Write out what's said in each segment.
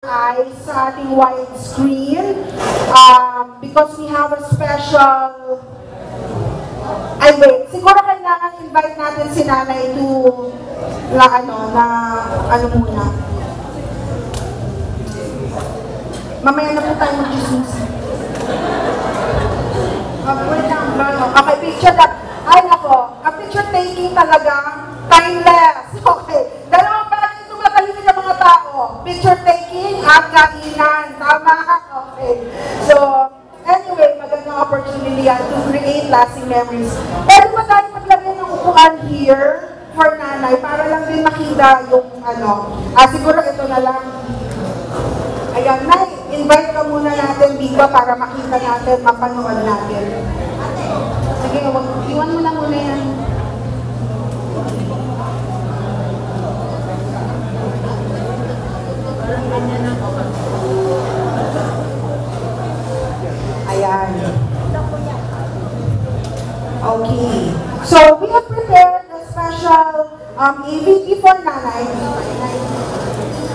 eyes sa ating widescreen because we have a special siguro kailangan invite natin si nanay to muna. Mamaya na po tayo mag-juice. Okay, picture that. Ay nako, ang picture taking talaga timeless. Okay, dalawang bagay ito matahimik ng mga tao. Picture taking at kainan. Tama? Okay. So, anyway, magandang opportunity yan to create lasting memories. Pwede ba tayo maglagay ng upuan here for nanay para lang din makita yung siguro ito na lang. Ayan, Nay, invite ka muna natin dito para makita natin, mapanood natin. Sige, iwan mo na muna yan. Ayan. Okay. So, we have prepared a special EVP for nanay.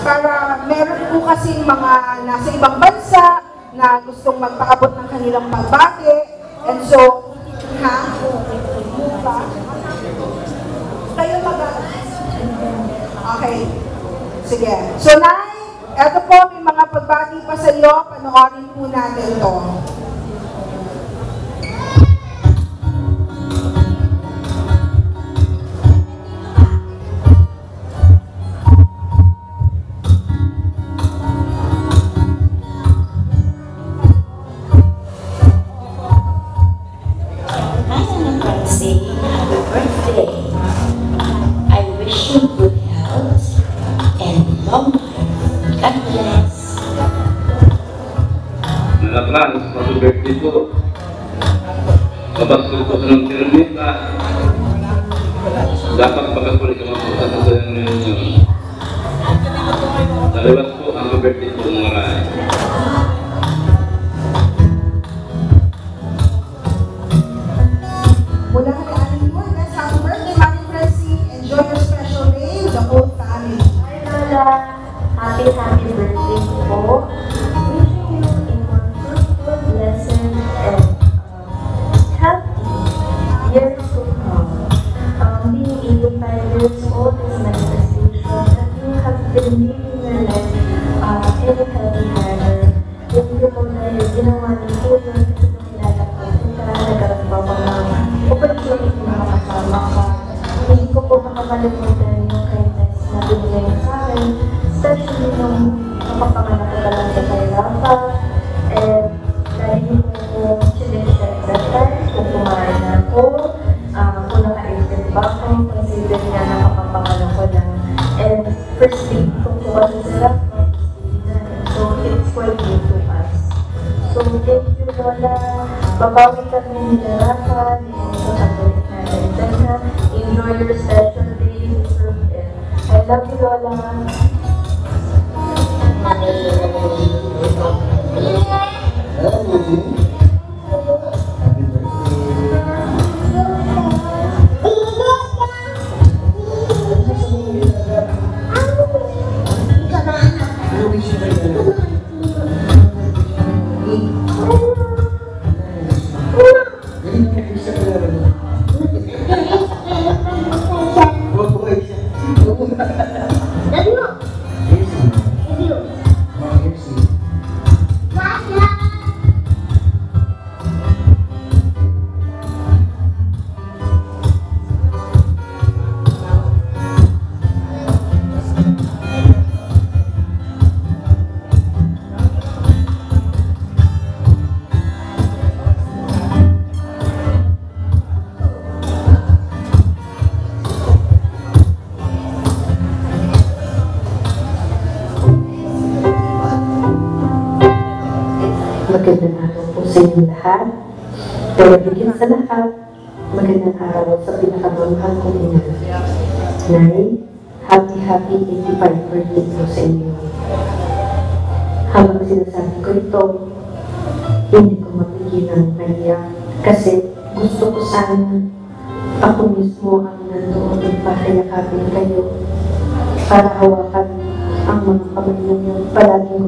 Para meron po kasing mga nasa ibang bansa na gustong magpaabot ng kanilang pagbati. And so, kayo Okay. Sige. So, Nay, eto po, may mga pagbati pa sa iyo. Panoorin po natin to. Nalaklan sa birthday ko. Kapag ko ng tirmita, dapat pagkakulit ang mga sa sayang ninyo. Naliwas ko ang birthday ko ng marami. Mula kay Aling Lourdes, happy birthday, Mami Francie. Enjoy your special day with the whole family. Hi Lola, happy birthday po. Lesson and healthy years to come. Being 85 years old is manifestation that you have been living your life in a healthy manner. Thank you po dahil ginawa niyo po yun kasi nung kilala ko kita, nagkaroon pa ako ng opportunity na makasama ka. Hindi ko po makakalimutan yung kindness na binigay niyo sa akin, especially nung napapanganak ko lang sa kay Rafa. And dahil ko sinecheck that time, kung kumain na ako, kung naka-exit ba ako, consider nga nakapapangalan ko na. And first thing, kung kumain sila, so it's quite new to us. So thank you Lola, babawi kami nilarapan, pagkabalik natin na, enjoy your special day, I love you Lola. Magandang araw po sa inyong lahat. Pero bigyan sa lahat, magandang araw sa pinakamamahal kong ina. Nay, happy 85 birthday po sa inyo. Habang sinasabi ko ito, hindi ko mapigilan maiyak kasi gusto ko sana ako mismo ang nandoon at pakayakapin kayo para hawakan ang mga kamay ninyo palaging